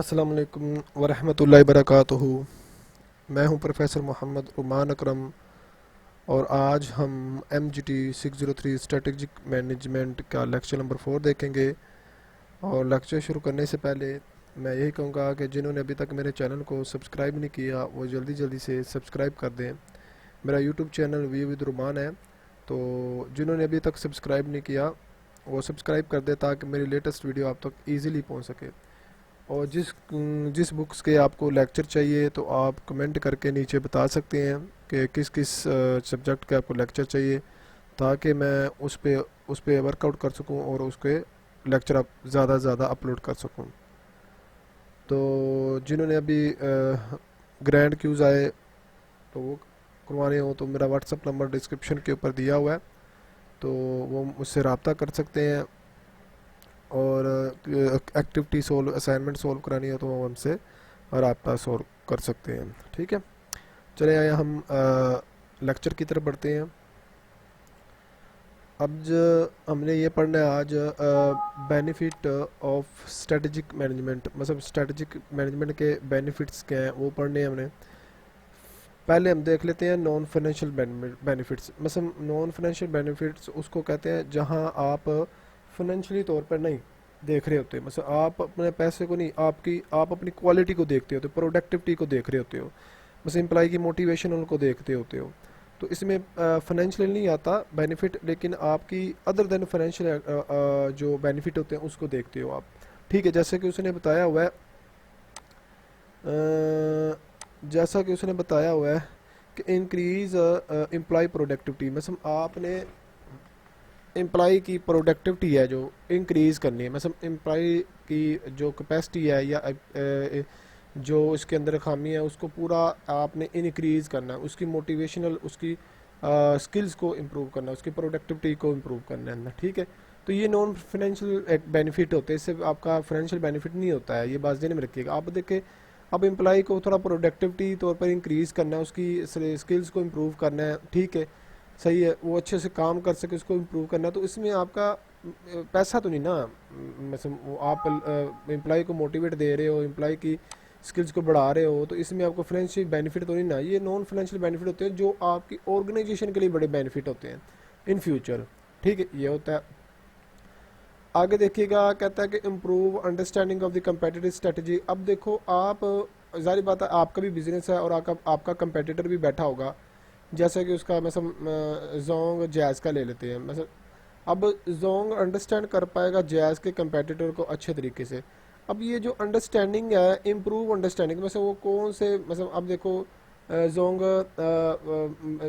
अस्सलाम वालेकुम वरहमतुल्लाहि वबरकातुहू। मैं हूं प्रोफेसर मोहम्मद उमान अकरम और आज हम MGT 603 स्ट्रेटेजिक मैनेजमेंट का लेक्चर नंबर 4 देखेंगे। और लेक्चर शुरू करने से पहले मैं यही कहूँगा कि जिन्होंने अभी तक मेरे चैनल को सब्सक्राइब नहीं किया वो जल्दी जल्दी से सब्सक्राइब कर दें। मेरा यूट्यूब चैनल वी विद रुमान है, तो जिन्होंने अभी तक सब्सक्राइब नहीं किया वो सब्सक्राइब कर दे ताकि मेरी लेटेस्ट वीडियो आप तक ईज़िली पहुँच सके। और जिस जिस बुक्स के आपको लेक्चर चाहिए तो आप कमेंट करके नीचे बता सकते हैं कि किस किस सब्जेक्ट के आपको लेक्चर चाहिए, ताकि मैं उस पे वर्कआउट कर सकूं और उसके लेक्चर आप ज़्यादा से ज़्यादा अपलोड कर सकूं। तो जिन्होंने अभी ग्रैंड क्यूज़ आए तो वो करवाने हो तो मेरा व्हाट्सअप नंबर डिस्क्रिप्शन के ऊपर दिया हुआ है, तो वो मुझसे रब्ता कर सकते हैं। और एक्टिविटी सोल्व असाइनमेंट सोल्व करानी हो तो वो हमसे रब्ता सोल्व कर सकते हैं। ठीक है, चले आए हम लेक्चर की तरफ बढ़ते हैं। अब हमने ये पढ़ना है आज बेनिफिट ऑफ स्ट्रेटेजिक मैनेजमेंट, मतलब स्ट्रेटेजिक मैनेजमेंट के बेनिफिट्स क्या हैं वो पढ़ने हैं हमने। पहले हम देख लेते हैं नॉन फाइनेंशियल बेनिफिट्स। मतलब नॉन फाइनेंशियल बेनिफिट्स उसको कहते हैं जहां आप फाइनेंशियली तौर पर नहीं देख रहे होते। मतलब आप अपने पैसे को नहीं, आप अपनी क्वालिटी को देखते होते हो, प्रोडक्टिविटी को देख रहे होते हो, मतलब एम्प्लॉय की मोटिवेशन उनको देखते होते हो। तो इसमें फाइनेंशियल नहीं आता बेनिफिट, लेकिन आपकी अदर देन फाइनेंशियल जो बेनिफिट होते हैं उसको देखते हो आप। ठीक है, जैसा कि उसने बताया हुआ है कि इंक्रीज एम्प्लॉय प्रोडक्टिविटी। मतलब आपने एम्प्लॉय की प्रोडक्टिविटी है जो इंक्रीज़ करनी है, मतलब एम्प्लॉय की जो कैपेसिटी है या जो इसके अंदर खामी है उसको पूरा आपने इंक्रीज़ करना है, उसकी मोटिवेशनल, उसकी स्किल्स को इम्प्रूव करना है, उसकी प्रोडक्टिविटी को इम्प्रूव करना है। ठीक है, तो ये नॉन फाइनेंशियल एक बेनिफिट होते हैं, इससे आपका फाइनेंशियल बेनिफिट नहीं होता है, ये बात ध्यान में रखिएगा। आप देखिए, अब एम्प्लॉय को थोड़ा प्रोडक्टिविटी तौर पर इंक्रीज़ करना है, उसकी स्किल्स को इम्प्रूव करना है। ठीक है, सही है, वो अच्छे से काम कर सके, उसको इम्प्रूव करना है। तो इसमें आपका पैसा तो नहीं ना, मतलब वो आप एम्प्लॉय को मोटिवेट दे रहे हो, एम्प्लॉय की स्किल्स को बढ़ा रहे हो, तो इसमें आपको फाइनेंशियल बेनिफिट तो नहीं ना। ये नॉन फाइनेंशियल बेनिफिट होते हैं जो आपकी ऑर्गेनाइजेशन के लिए बड़े बेनिफिट होते हैं इन फ्यूचर। ठीक है, ये होता है। आगे देखिएगा, कहता है कि improve understanding of the competitive strategy. अब देखो, आप जाहिर बात है आपका भी बिजनेस है और आपका कंपेटिटर भी बैठा होगा, जैसे कि उसका मतलब जोंग जैज़ का ले लेते हैं। मतलब अब जोंग अंडरस्टैंड कर पाएगा जैज़ के कंपेटिटर को अच्छे तरीके से। अब ये जो अंडरस्टैंडिंग है, इम्प्रूव अंडरस्टैंडिंग, मतलब वो कौन से, मतलब अब देखो जोंग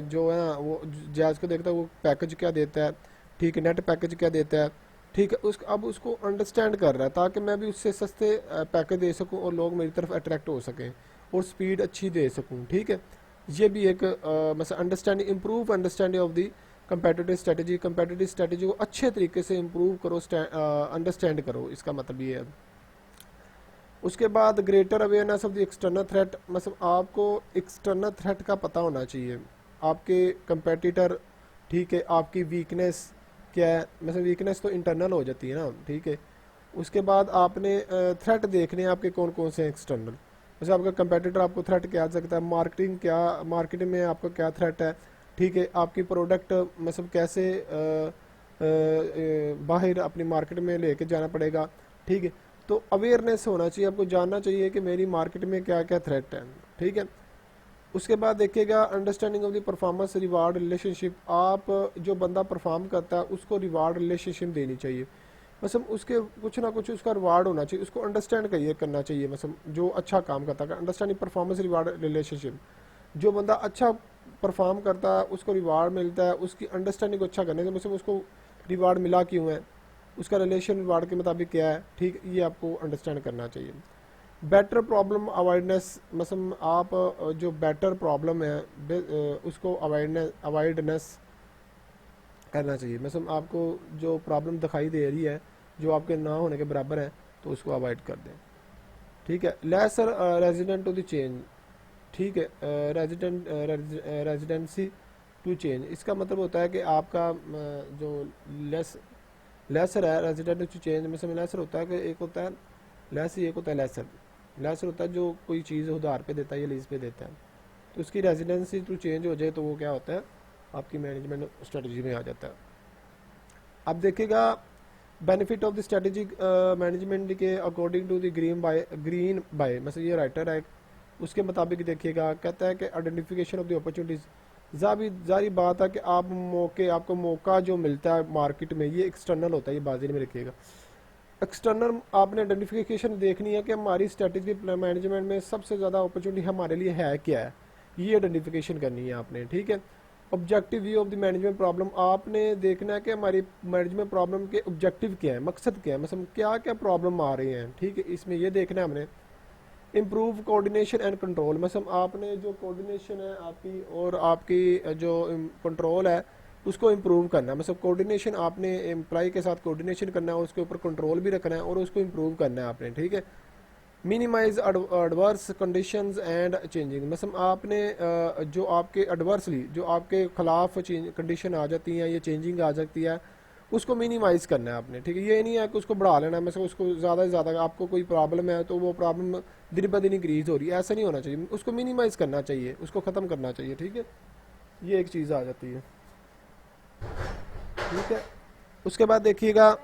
जो है ना वो जैज़ को देखता है, वो पैकेज क्या देता है, ठीक है, नेट पैकेज क्या देता है। ठीक है, अब उसको अंडरस्टैंड कर रहा है ताकि मैं भी उससे सस्ते पैकेज दे सकूं और लोग मेरी तरफ अट्रैक्ट हो सकें और स्पीड अच्छी दे सकूं। ठीक है, ये भी एक मतलब understanding, improve understanding of the competitive strategy को अच्छे तरीके से इम्प्रूव करो, अंडरस्टैंड करो, इसका मतलब ये है। उसके बाद greater awareness of the external threat. मतलब आपको एक्सटर्नल थ्रेट का पता होना चाहिए, आपके कंपेटिटर, ठीक है, आपकी वीकनेस क्या है। मतलब वीकनेस तो इंटरनल हो जाती है ना। ठीक है, उसके बाद आपने थ्रेट देखने हैं आपके कौन कौन से एक्सटर्नल। जैसे आपका कंपेटिटर आपको थ्रेट क्या आ सकता है, मार्केटिंग में आपका क्या थ्रेट है। ठीक है, आपकी प्रोडक्ट मतलब कैसे बाहर अपनी मार्केट में लेके जाना पड़ेगा। ठीक है, तो अवेयरनेस होना चाहिए, आपको जानना चाहिए कि मेरी मार्केट में क्या क्या थ्रेट है। ठीक है, उसके बाद देखिएगा understanding of the performance reward relationship. आप जो बंदा परफॉर्म करता है उसको रिवार्ड रिलेशनशिप देनी चाहिए, मतलब उसके कुछ ना कुछ उसका रिवार्ड होना चाहिए, उसको अंडरस्टैंड करना चाहिए। मतलब जो अच्छा काम करता है, अंडरस्टैंडिंग परफॉर्मेंस रिवार्ड रिलेशनशिप। जो बंदा अच्छा परफॉर्म करता है उसको रिवार्ड मिलता है, उसकी अंडरस्टैंडिंग को अच्छा करने से, मतलब उसको रिवार्ड मिला क्यों है, उसका रिलेशन रिवार्ड के मुताबिक क्या है। ठीक, ये आपको अंडरस्टैंड करना चाहिए। बेटर प्रॉब्लम अवॉइडनेस, मतलब आप जो बेटर प्रॉब्लम है उसको अवॉइडनेस करना चाहिए। मतलब आपको जो प्रॉब्लम दिखाई दे रही है जो आपके ना होने के बराबर है तो उसको अवॉइड कर दें। ठीक है, lesser resident to the change. ठीक है, रेजिडेंसी टू चेंज, इसका मतलब होता है कि आपका जो लेसर है रेजिडेंट टू चेंज में से लेसर होता है कि एक होता है लेस, एक होता है लेसर। लेसर होता है जो कोई चीज़ उधार पे देता है या लीज पे देता है, तो उसकी रेजिडेंसी तो चेंज हो जाए तो वो क्या होता है आपकी मैनेजमेंट स्ट्रेटजी में आ जाता है। अब देखिएगा benefit of the strategic management के according to the green by मतलब ये राइटर है उसके मुताबिक देखिएगा, कहता है कि आइडेंटिफिकेशन ऑफ द अपॉर्चुनिटीज जारी बात है कि आपको मौका जो मिलता है मार्केट में ये एक्सटर्नल होता है, ये बाजी में रखिएगा। एक्सटर्नल आपने आइडेंटिफिकेशन देखनी है कि हमारी स्ट्रेटेजिक मैनेजमेंट में सबसे ज़्यादा अपॉर्चुनिटी हमारे लिए है क्या है, ये आइडेंटिफिकेशन करनी है आपने, ठीक है। Objective view of the management problem, आपने देखना है कि हमारी मैनेजमेंट प्रॉब्लम के ऑब्जेक्टिव क्या है, मकसद क्या है, मतलब क्या क्या प्रॉब्लम आ रही हैं, ठीक है। इसमें ये देखना है हमने। इम्प्रूव कोऑर्डिनेशन एंड कंट्रोल, मतलब आपने जो कोऑर्डिनेशन है आपकी और आपकी जो कंट्रोल है उसको इम्प्रूव करना है, मतलब कोऑर्डिनेशन आपने एम्प्लॉय के साथ कोऑर्डिनेशन करना है, उसके ऊपर कंट्रोल भी रखना है और उसको इम्प्रूव करना है आपने, ठीक है। Minimize adverse conditions and changing, मतलब आपने जो आपके एडवर्सली जो आपके खिलाफ कंडीशन आ जाती हैं या चेंजिंग आ सकती है उसको मिनिमाइज करना है आपने, ठीक है। ये नहीं है कि उसको बढ़ा लेना है, मतलब उसको ज़्यादा से ज़्यादा आपको कोई प्रॉब्लम है तो वो प्रॉब्लम दिन ब दिन इंक्रीज हो रही है, ऐसा नहीं होना चाहिए, उसको मिनिमाइज करना चाहिए, उसको ख़त्म करना चाहिए, ठीक है। ये एक चीज़ आ जाती है, ठीक है। उसके बाद देखिएगा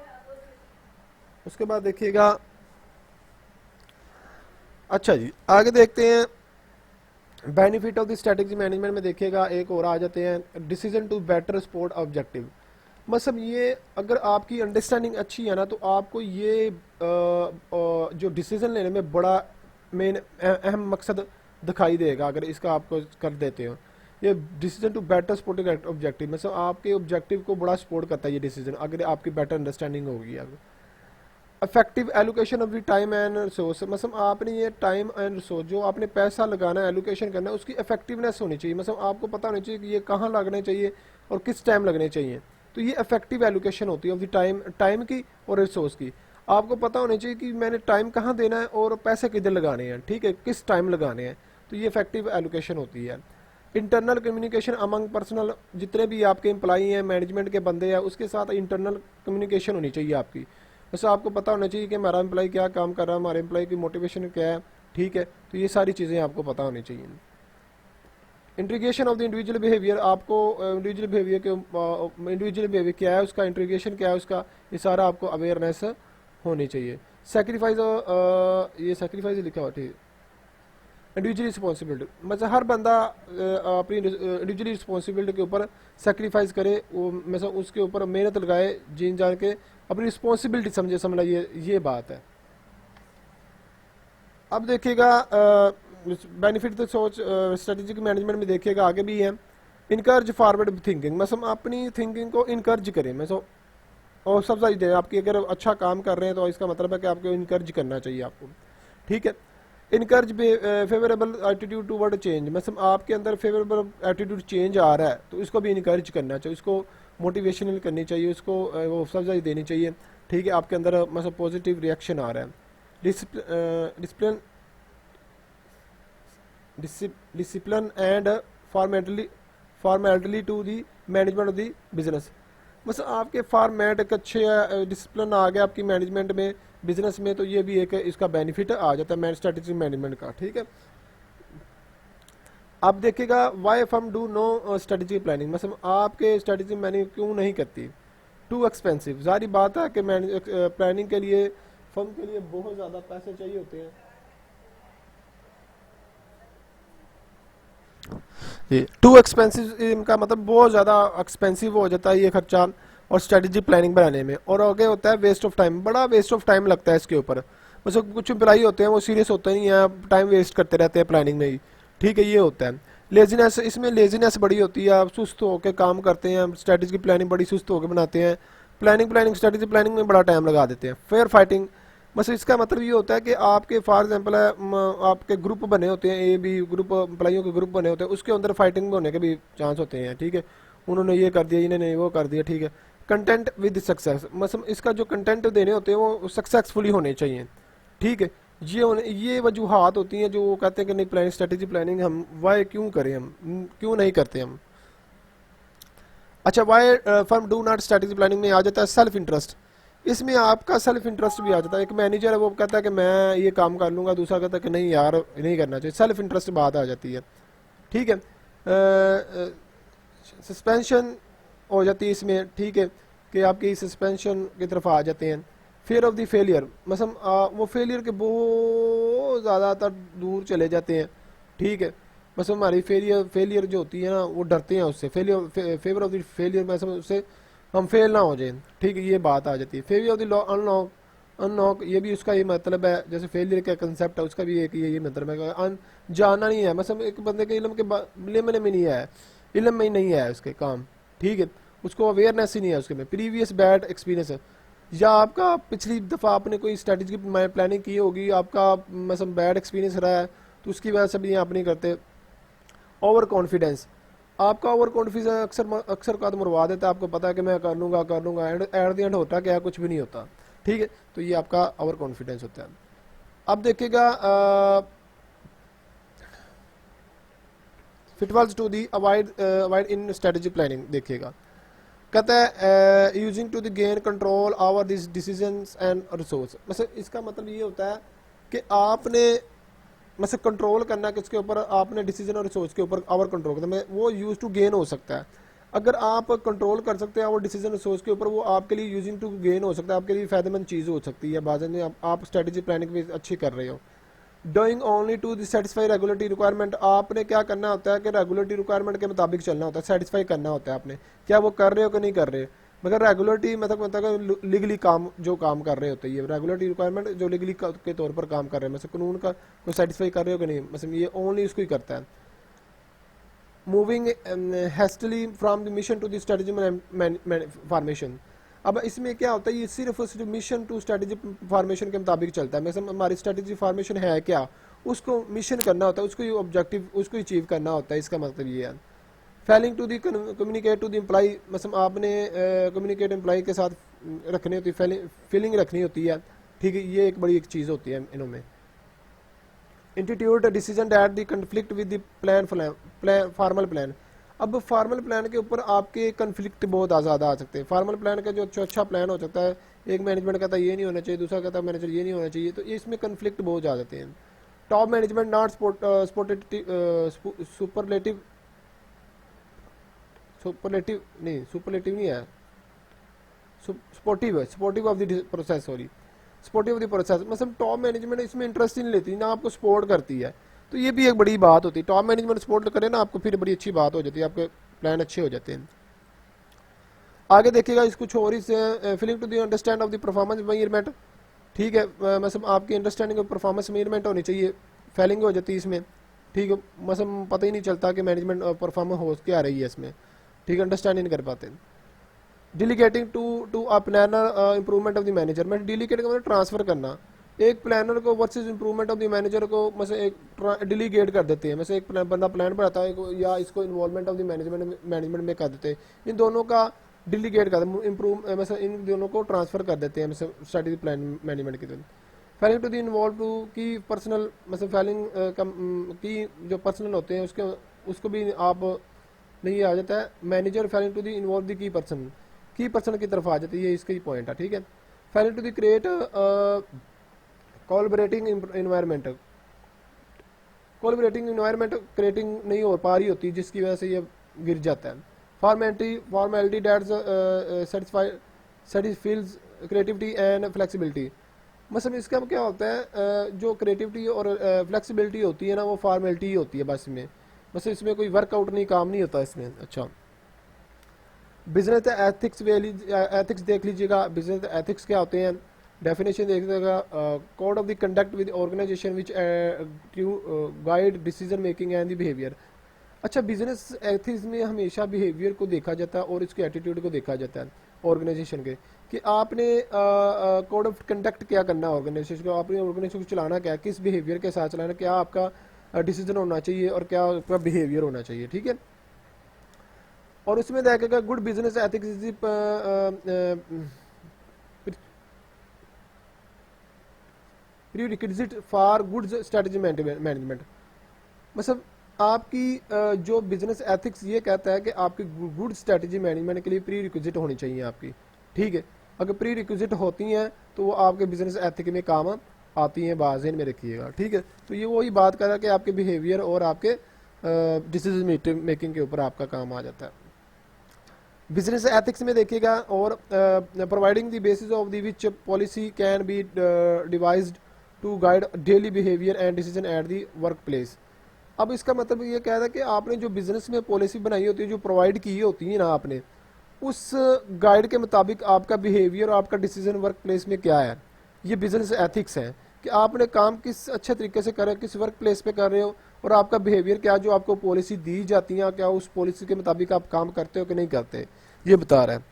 अच्छा जी आगे देखते हैं benefit of the strategy management में। देखिएगा एक और आ जाते हैं decision to better support objective, मतलब ये अगर आपकी अंडरस्टैंडिंग अच्छी है ना तो आपको ये जो डिसीजन लेने में बड़ा मेन अहम मकसद दिखाई देगा अगर इसका आपको कर देते हो। ये decision to better supporting objective, मतलब आपके ऑब्जेक्टिव को बड़ा सपोर्ट करता है ये डिसीजन अगर आपकी बेटर अंडरस्टैंडिंग होगी। अगर effective allocation of the time and resource, मतलब आपने ये टाइम एंड रिसोर्स जो आपने पैसा लगाना है एलोकेशन करना है उसकी इफेक्टिवनेस होनी चाहिए, मतलब आपको पता होना चाहिए कि ये कहाँ लगने चाहिए और किस टाइम लगने चाहिए, तो ये इफेक्टिव एलोकेशन होती है ऑफ द टाइम की और रिसोर्स की। आपको पता होना चाहिए कि मैंने टाइम कहाँ देना है और पैसे किधर लगाने हैं, ठीक है, किस टाइम लगाने हैं, तो ये इफेक्टिव एलोकेशन होती है। इंटरनल कम्युनिकेशन अमंग पर्सनल, जितने भी आपके एम्प्लॉई हैं मैनेजमेंट के बंदे हैं उसके साथ इंटरनल कम्युनिकेशन होनी चाहिए आपकी, वैसे आपको पता होना चाहिए कि हमारा एम्प्लॉय क्या काम कर रहा है, हमारे एम्प्लॉय की मोटिवेशन क्या है, ठीक है, तो ये सारी चीज़ें आपको पता होनी चाहिए। Integration of the individual behaviour, आपको इंडिविजुअल बिहेवियर क्या है उसका, इंटीग्रेशन क्या है उसका, ये सारा आपको अवेयरनेस होनी चाहिए। सेक्रीफाइस, ये सेक्रीफाइस लिखा हुआ, ठीक है। इंडिविजुअल रिस्पॉन्सिबिलिटी, मतलब हर बंदा अपनी इंडिविजुअल रिस्पॉन्सिबिलिटी के ऊपर सेक्रीफाइस करे, वो मतलब उसके ऊपर मेहनत लगाए, जीन जान के अपनी रिस्पॉन्सिबिलिटी समझना, ये बात है। अब देखिएगा बेनिफिट तो सोच स्ट्रेटेजिक मैनेजमेंट में देखिएगा आगे भी है। इनकर्ज फॉरवर्ड थिंकिंग, मतलब अपनी थिंकिंग को इनकर्ज करें, मतलब और सब सारी दें आपकी, अगर अच्छा काम कर रहे हैं तो इसका मतलब है कि आपको इनकर्ज करना चाहिए आपको, ठीक है। Encourage favourable attitude toward change, मतलब आपके अंदर फेवरेबल एटीट्यूड चेंज आ रहा है तो इसको भी इनकर्ज करना चाहिए, उसको मोटिवेशनल करनी चाहिए, उसको वो सब्सिडी देनी चाहिए, ठीक है। आपके अंदर मतलब पॉजिटिव रिएक्शन आ रहा है। Discipline discipline and formality to the management of the business, मतलब आपके फॉर्मेट एक अच्छे डिसिप्लिन आ गया आपकी मैनेजमेंट में बिजनेस में, तो ये भी एक इसका बेनिफिट आ जाता है स्ट्रेटेजिक मैनेजमेंट का, ठीक है। आप देखिएगा why firm do no strategic planning, मतलब आपके स्ट्रेटेजिक मैनेजमेंट क्यों नहीं करती, टू एक्सपेंसिव, जारी बात है कि प्लानिंग के लिए फर्म के लिए बहुत ज़्यादा पैसे चाहिए होते हैं, ये टू एक्सपेंसिव इनका मतलब बहुत ज़्यादा एक्सपेंसिव हो जाता है ये खर्चा और स्ट्रेटेजी प्लानिंग बनाने में, और आगे होता है वेस्ट ऑफ टाइम, बड़ा वेस्ट ऑफ टाइम लगता है इसके ऊपर, मतलब कुछ एम्प्लॉई होते हैं वो सीरियस होते नहीं है, टाइम वेस्ट करते रहते हैं प्लानिंग में ही, ठीक है, ये होता है। लेजीनेस, इसमें लेजीनेस बड़ी होती है, आप सुस्त होकर काम करते हैं, स्ट्रेटेजी की प्लानिंग बड़ी सुस्त होकर बनाते हैं, प्लानिंग स्ट्रेटेजी प्लानिंग में बड़ा टाइम लगा देते हैं। फेयर फाइटिंग, बस इसका मतलब ये होता है कि आपके फॉर एग्जाम्पल है आपके ग्रुप बने होते हैं, ए बी ग्रुप एम्प्लॉइयों के ग्रुप बने होते हैं, उसके अंदर फाइटिंग होने के भी चांस होते हैं, ठीक है, उन्होंने ये कर दिया, इन्होंने वो कर दिया, ठीक है। कंटेंट विद सक्सेस, मतलब इसका जो कंटेंट देने होते हैं वो सक्सेसफुली होने चाहिए, ठीक है। ये वजूहात होती हैं जो वो कहते हैं कि नहीं प्लानिंग स्ट्रेटेजी प्लानिंग हम वाई क्यों करें, हम क्यों नहीं करते हम। अच्छा why firm do not strategy planning में आ जाता है सेल्फ इंटरेस्ट, इसमें आपका सेल्फ इंटरेस्ट भी आ जाता है। एक मैनेजर है वो कहता है कि मैं ये काम कर लूँगा, दूसरा कहता है कि नहीं यार नहीं करना चाहिए, सेल्फ इंटरेस्ट बात आ जाती है। ठीक है, सस्पेंशन हो जाती है इसमें, ठीक है, कि आपकी सस्पेंशन की तरफ आ जाते हैं। फियर ऑफ द फेलियर, मतलब वो फेलियर के बहुत ज़्यादातर दूर चले जाते हैं। ठीक है, बस हमारी फेलियर फेलियर जो होती है ना वो डरते हैं उससे, failure favour of the failure में उससे हम फेल ना हो जाए। ठीक है, ये बात आ जाती है। Favour of the law unlock, unlock ये भी उसका ये मतलब है, जैसे फेलियर का कंसेप्ट है उसका भी एक ये मतलब है अन जानना नहीं है, मतलब एक बंदे के इल्म के लेमन में नहीं है, इल्म में ही नहीं है उसके काम। ठीक है, उसको अवेयरनेस ही नहीं है उसके में। प्रीवियस बैड एक्सपीरियंस है, या आपका पिछली दफ़ा आपने कोई स्ट्रेटेजी प्लानिंग की होगी, आपका मतलब बैड एक्सपीरियंस रहा है तो उसकी वजह से भी आप नहीं करते। ओवर कॉन्फिडेंस, आपका ओवर कॉन्फिडेंस अक्सर अक्सर का मरवा देता है, आपको पता है कि मैं कर लूँगा एंड एट द एंड होता क्या, कुछ भी नहीं होता। ठीक है, तो ये आपका ओवर कॉन्फिडेंस होता है। अब देखिएगा pitfalls to the avoid avoid in strategy planning, देखिएगा कहता है using to the gain control over this decisions and resource, मतलब इसका मतलब ये होता है कि आपने मतलब कंट्रोल करना है किसके ऊपर, आपने डिसीजन और रिसोर्स के ऊपर ओवर कंट्रोल करना है, वो यूज टू गेन हो सकता है। अगर आप कंट्रोल कर सकते हैं वो डिसीजन रिसोर्स के ऊपर, वो आपके लिए यूजिंग टू गेन हो सकता है, आपके लिए फायदेमंद चीज़ हो सकती है। बाद में आप स्ट्रेटेजी प्लानिंग भी अच्छी कर रहे हो। Doing only to satisfy regulatory requirement, आपने क्या करना होता है कि रेगुलेटरी रिक्वायरमेंट के मुताबिक चलना होता है, सेटिस्फाई करना होता है आपने, क्या वो कर रहे हो कि नहीं कर रहे। मगर रेगुलेटरी मतलब लीगली काम जो काम कर रहे होते हैं, रेगुलेटरी रिक्वायरमेंट जो लीगली के तौर पर काम कर रहे हैं, मतलब कानून का को सेटिस्फाई कर रहे हो कि नहीं, मतलब ये ओनली उसको ही करता है। Moving hastily from the mission to the strategy formation, अब इसमें क्या होता है, ये सिर्फ मिशन टू स्ट्रेटेजी फॉर्मेशन के मुताबिक चलता है। मतलब हमारी स्ट्रेटेजी फॉर्मेशन है क्या, उसको मिशन करना होता है, उसको ऑब्जेक्टिव उसको अचीव करना होता है, इसका मतलब ये है। Failing to the communicate to the employ, मतलब आपने कम्युनिकेट एम्प्लॉय के साथ रखनी होती है, फीलिंग रखनी होती है। ठीक है, ये एक बड़ी एक चीज़ होती है इनमें। Institute decision that the conflict with the plan formal plan, अब फार्मल प्लान के ऊपर आपके कन्फ्लिक्ट बहुत ज़्यादा आ सकते हैं। फार्मल प्लान का जो अच्छा प्लान हो सकता है, एक मैनेजमेंट कहता है ये नहीं होना चाहिए, दूसरा कहता है मैनेजर ये नहीं होना चाहिए, तो इसमें कन्फ्लिक्ट बहुत आ जाते हैं। Top management not superlative superlative नहीं, सुपरलेटिव नहीं है, supportive of the process, sorry, supportive of the process, मतलब टॉप मैनेजमेंट इसमें इंटरेस्ट ही नहीं लेती ना, आपको सपोर्ट करती है, तो ये भी एक बड़ी बात होती है। टॉप मैनेजमेंट सपोर्ट करे ना आपको, फिर बड़ी अच्छी बात हो जाती है, आपके प्लान अच्छे हो जाते हैं। आगे देखिएगा इस कुछ और, इस feeling to the understand of the performance measurement, ठीक है, मतलब आपकी अंडरस्टैंडिंग ऑफ परफॉर्मेंस मेजरमेंट होनी चाहिए, फेलिंग हो जाती है इसमें। ठीक है, मतलब पता ही नहीं चलता कि मैनेजमेंट परफॉर्मेंस हो क्या रही है इसमें। ठीक है, अंडरस्टैंड नहीं कर पाते। Delegating to a planner improvement of the manager, मैं डिलीगेट का मतलब ट्रांसफर करना, एक प्लानर को versus improvement of the manager को मतलब एक डिलीगेट कर देते हैं, मतलब एक बंदा प्लान बनाता है या इसको इन्वॉल्वमेंट ऑफ द मैनेजमेंट में कर देते हैं, इन दोनों का डिलीगेट कर इम्प्रूव, मतलब इन दोनों को ट्रांसफर कर देते हैं, मतलब स्ट्रेटेजी प्लान मैनेजमेंट के दिन। Failing to the involve to key personnel, मतलब फेलिंग की जो पर्सनल होते हैं उसके उसको भी आप नहीं आ जाता है। Manager failing to the involve the key person की तरफ आ जाती है, ये इसका ही पॉइंट है। ठीक है, failing to the create collaborating environment, collaborating environment creating नहीं हो पा रही होती, जिसकी वजह से ये गिर जाता है। Formality dates satisfies creativity and flexibility, मतलब इसका क्या होता है, जो क्रिएटिविटी और फ्लेक्सिबिलिटी होती है ना, वो फॉर्मेलिटी ही होती है बस में, बस इसमें कोई वर्कआउट नहीं, काम नहीं होता इसमें। अच्छा, बिजनेस एथिक्स एथिक्स देख लीजिएगा, बिजनेस एथिक्स क्या होते हैं, डेफिनेशन देख लीजिएगा, code of the conduct with organization which guide decision making and the behaviour. अच्छा, बिजनेस एथिक्स में हमेशा बिहेवियर को देखा जाता है और इसके एटीट्यूड को देखा जाता है ऑर्गेनाइजेशन के, कि आपने कोड ऑफ कंडक्ट क्या करना है ऑर्गेनाइजेशन को, अपनी ऑर्गेनाइजेशन को चलाना क्या, किस बिहेवियर के साथ चलाना, क्या आपका डिसीजन होना चाहिए और क्या आपका बिहेवियर होना चाहिए। ठीक है, और उसमें देखेगा good business ethics is prerequisite for good strategy management, मतलब आपकी जो बिजनेस एथिक्स ये कहता है कि आपकी गुड स्ट्रेटजी मैनेजमेंट के लिए प्री रिक्विजिट होनी चाहिए आपकी। ठीक है, अगर प्री रिक्विजिट होती हैं तो वो आपके बिजनेस एथिक में काम आती हैं, बाज़ेन में रखिएगा, ठीक है। तो ये वही बात कर रहा है कि आपके बिहेवियर और आपके डिसीजन मेकिंग के ऊपर आपका काम आ जाता है। बिजनेस एथिक्स में देखिएगा, और providing the basis of the which policy can be devised to guide daily behaviour and decision at the work place. अब इसका मतलब ये कह रहा है कि आपने जो बिजनेस में पॉलिसी बनाई होती है, जो प्रोवाइड की होती है ना आपने, उस गाइड के मुताबिक आपका बिहेवियर और आपका डिसीजन वर्क प्लेस में क्या है, ये बिजनेस एथिक्स है कि आपने काम किस अच्छे तरीके से कर रहे हो, किस वर्क प्लेस पे कर रहे हो, और आपका बिहेवियर क्या, जो आपको पॉलिसी दी जाती है क्या उस पॉलिसी के मुताबिक आप काम करते हो कि नहीं करते, ये बता रहा है।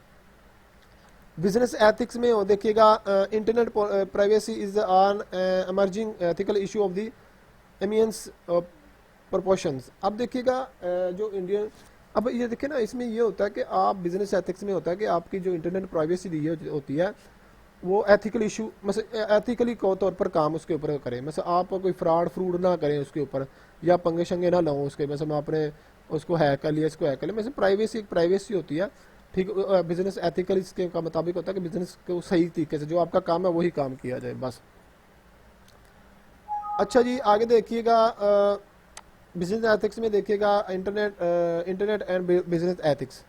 बिजनेस एथिक्स में हो देखिएगा, internet privacy is on emerging ethical issue of the immense proportions. अब देखिएगा जो इंडियन, अब ये देखिए ना, इसमें ये होता है कि आप बिजनेस एथिक्स में होता है कि आपकी जो इंटरनेट प्राइवेसी दी होती है वो एथिकल इशू, मतलब एथिकली तौर पर काम उसके ऊपर करें, मतलब आप कोई फ्रॉड ना करें उसके ऊपर, या पंगे शंगे ना लो उसके, मतलब आपने उसको हैक कर लिया, इसको हैक कर लिया, मतलब प्राइवेसी एक प्राइवेसी होती है, ठीक। बिजनेस एथिकल इसके का मुताबिक होता है कि बिजनेस को सही तरीके से जो आपका काम है वही काम किया जाए, बस। अच्छा जी, आगे देखिएगा, बिजनेस एथिक्स में देखिएगा, इंटरनेट एंड बिजनेस एथिक्स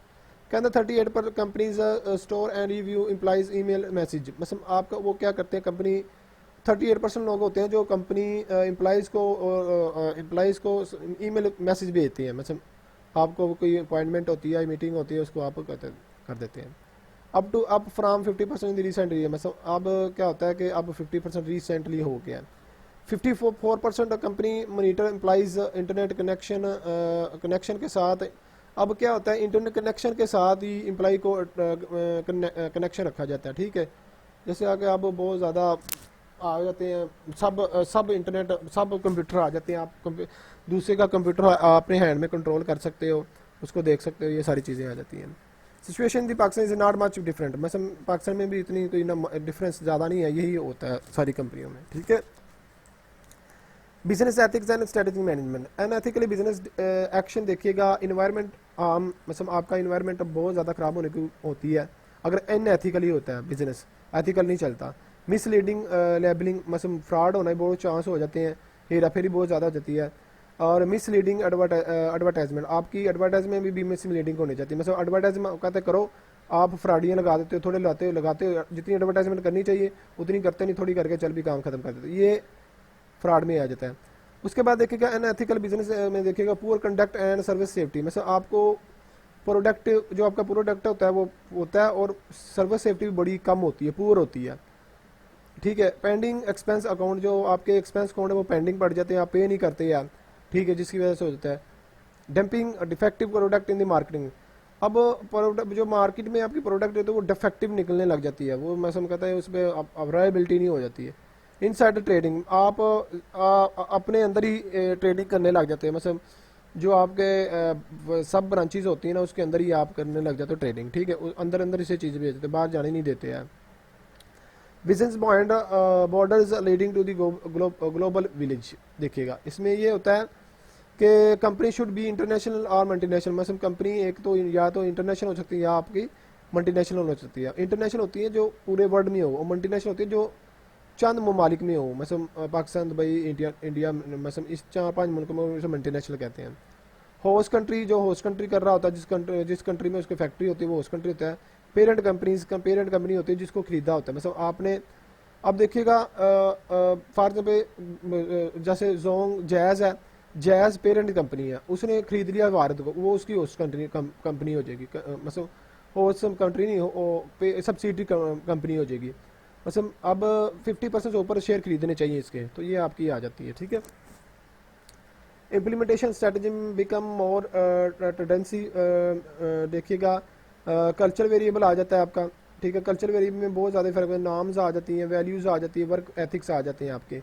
के अंदर 38 पर companies store and review employees email message, मतलब आपका वो क्या करते हैं, कंपनी 38% लोग होते हैं जो कंपनी एम्प्लॉइज को ईमेल मैसेज भेजती हैं, मतलब आपको कोई अपॉइंटमेंट होती है, मीटिंग होती है, उसको आप कर देते हैं। अब फ्राम 50% रिसेंटली, मतलब अब क्या होता है कि अब 50% रिसेंटली हो गया है। 54% company monitor employees internet connection के साथ। अब क्या होता है, इंटरनेट कनेक्शन के साथ ही एम्प्लॉय को कनेक्शन रखा जाता है, ठीक है। जैसे आगे अब बहुत ज़्यादा आ जाते हैं, सब इंटरनेट, सब कंप्यूटर आ जाते हैं, आप दूसरे का कंप्यूटर अपने हैंड में कंट्रोल कर सकते हो, उसको देख सकते हो, ये सारी चीज़ें आ जाती हैं। Situation the Pakistan is not much different, मतलब पाकिस्तान में भी इतनी कोई ना डिफरेंस ज़्यादा नहीं है, यही होता है सारी कंपनियों में, ठीक है। Business ethics and strategic management, unethically business action देखिएगा, इन्वायरमेंट मतलब आपका इन्वायरमेंट बहुत ज़्यादा ख़राब होने की होती है अगर अनएथिकली होता है, बिजनेस एथिकल नहीं चलता। मिसलीडिंग लेबलिंग, मतलब फ्रॉड होना बहुत चांस हो जाते हैं, हेरा फेरी बहुत ज़्यादा हो जाती है, और मिसलीडिंग एडवर्टाइजमेंट, आपकी एडवर्टाइजमेंट भी मिसलीडिंग होनी चाहिए, मतलब एडवर्टाइजमेंट कहते करो, आप फ्रॉडियाँ लगाते हो, थोड़े लगाते हो, जितनी एडवर्टाइजमेंट करनी चाहिए उतनी करते नहीं, थोड़ी करके चल भी काम खत्म कर देते, ये फ्रॉड में आ जाता है। उसके बाद देखिएगा अनएथिकल बिजनेस में देखिएगा poor conduct and service safety, मतलब आपको प्रोडक्ट, जो आपका प्रोडक्ट होता है वो होता है, और सर्विस सेफ्टी भी बड़ी कम होती है, पुअर होती है, ठीक है। पेंडिंग एक्सपेंस अकाउंट, जो आपके एक्सपेंस अकाउंट है वो पेंडिंग पड़ जाते हैं, आप पे नहीं करते यार, ठीक है, जिसकी वजह से हो जाता है। Dumping defective product in the marketing, अब प्रोडक्ट जो मार्केट में आपकी प्रोडक्ट है तो वो डिफेक्टिव निकलने लग जाती है, वो मैं समझ कहता है उसमें अवेलेबिलिटी नहीं हो जाती है। इनसाइडर ट्रेडिंग, आप अपने अंदर ही ट्रेडिंग करने लग जाते हैं, मतलब जो आपके सब ब्रांचेज होती हैं ना उसके अंदर ही आप करने लग जाते हो ट्रेडिंग, ठीक है, अंदर अंदर इसे चीज़ भेजते हैं, बाहर जाने नहीं देते हैं। Business borders leading to the global village, देखिएगा इसमें ये होता है कि कंपनी शुड बी इंटरनेशनल और मल्टीनेशनल, मतलब कंपनी एक तो या तो इंटरनेशनल हो सकती है या आपकी मल्टीनेशनल हो सकती है। इंटरनेशनल होती है जो पूरे वर्ल्ड में हो, और मल्टीनेशनल होती है जो चंद ममालिक में हो, मतलब पाकिस्तान, दुबई, इंडिया, मतलब इस 4-5 मुल्कों में उसे मल्टीनेशनल कहते हैं। होस्ट कंट्री, जो होस्ट कंट्री कर रहा होता है, जिस कंट्री में उसकी फैक्ट्री होती है वो होस्ट कंट्री होता है। पेरेंट कंपनी होती है जिसको खरीदा होता है, मतलब आपने, अब देखिएगा फॉर एग्जाम्पल जैसे जोंग जैज़ है, जैज़ पेरेंट कंपनी है, उसने खरीद लिया भारत को, वो उसकी होस्ट कंपनी हो जाएगी, मतलब होस्ट कंट्री नहीं हो, सब्सिडी कंपनी हो जाएगी, मतलब अब 50% से ऊपर शेयर खरीदने चाहिए इसके, तो ये आपकी आ जाती है, ठीक है। Implementation strategy become more tendency, देखिएगा कल्चर वेरिएबल आ जाता है आपका, ठीक है। कल्चर वेरिएबल में बहुत ज़्यादा फर्क है, नाम्स आ जाती हैं, वैल्यूज़ आ जाती है, वर्क एथिक्स आ जाते हैं आपके,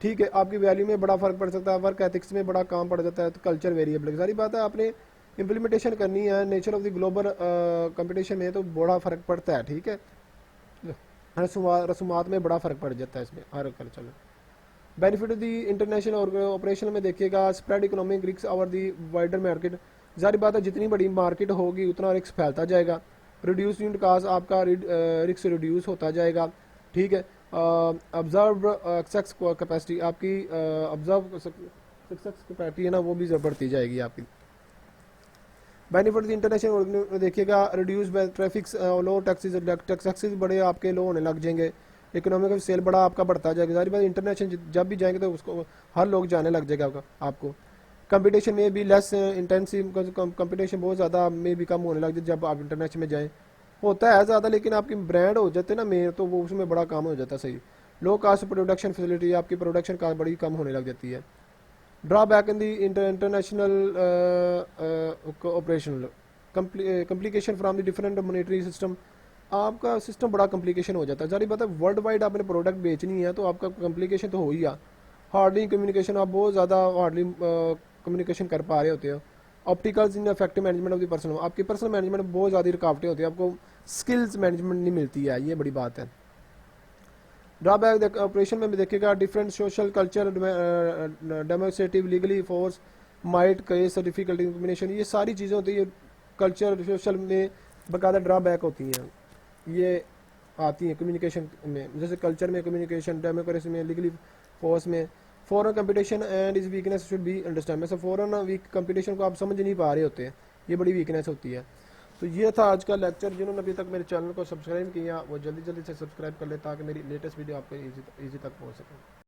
ठीक है। आपकी वैल्यू में बड़ा फर्क पड़ सकता है, वर्क एथिक्स में बड़ा काम पड़ जाता है, तो कल्चर वेरिएबल की सारी बात है, आपने इम्प्लीमेंटेशन करनी है nature of the global competition में, तो बड़ा फ़र्क पड़ता है, ठीक है। रसूमात में बड़ा फ़र्क पड़ जाता है इसमें हर कल्चर में। Benefit of the international operation में देखिएगा, spread economic risk over the wider market, जारी बात है जितनी बड़ी मार्केट होगी उतना रिस्क फैलता जाएगा, रिड्यूस यूनिट कास्ट, आपका रिस्क रिड्यूस होता जाएगा, ठीक है। ऑब्जर्व सक्सेस कैपेसिटी, आपकी ऑब्जर्व सक्सेस कैपेसिटी है ना वो भी बढ़ती जाएगी आपकी। बेनिफिट इंटरनेशनल देखिएगा, रिड्यूस ट्रैफिक, लो टैक्सेस, टैक्सेस बड़े आपके लो होने लग जाएंगे, इकोनॉमिक सेल बड़ा आपका बढ़ता जाएगा। सारी बात इंटरनेशनल जब भी जाएंगे तो उसको हर लोग जाने लग जाएगा आपको। कंपटीशन में भी लेस इंटेंसिव, कंपटीशन बहुत ज़्यादा में भी कम होने लग जाए जब आप इंटरनेशनल में जाएँ। होता है ज़्यादा, लेकिन आपकी ब्रांड हो जाते ना मेन, तो वो उसमें बड़ा काम हो जाता है। सही लो कास्ट प्रोडक्शन फैसिलिटी, आपकी प्रोडक्शन कास्ट बड़ी कम होने लग जाती है। Drawback in the international operational complication from the different monetary system, आपका सिस्टम बड़ा कम्प्लिकेशन हो जाता है। सारी बात है, वर्ल्ड वाइड आपने प्रोडक्ट बेचनी है तो आपका कम्प्लिकेशन तो हो ही आ। हार्डली कम्युनिकेशन, आप बहुत ज़्यादा हार्डली कम्युनिकेशन कर पा रहे होते हो। Opticals in effective management of the personal, आपकी पर्सनल मैनेजमेंट में बहुत ज़्यादा रुकावटें होती है, आपको स्किल्स मैनेजमेंट नहीं मिलती है, ये बड़ी बात है। ड्रॉबैक ऑपरेशन में भी देखिएगा, different social culture, democratic legally force might case difficulty combination, ये सारी चीज़ें होती है कल्चर सोशल में बाकायदा ड्रॉबैक होती हैं, ये आती हैं कम्युनिकेशन में। जैसे कल्चर में कम्युनिकेशन, डेमोक्रेसी में, लीगली फोर्स में, foreign competition and is weakness should be understand. वैसे फॉरेन वीक कंपटीशन को आप समझ नहीं पा रहे होते हैं, ये बड़ी वीकनेस होती है। तो ये था आज का लेक्चर। जिन्होंने अभी तक मेरे चैनल को सब्सक्राइब किया वो जल्दी जल्दी से सब्सक्राइब कर ले ताकि मेरी लेटेस्ट वीडियो आपको ईजी तक पहुंच सके।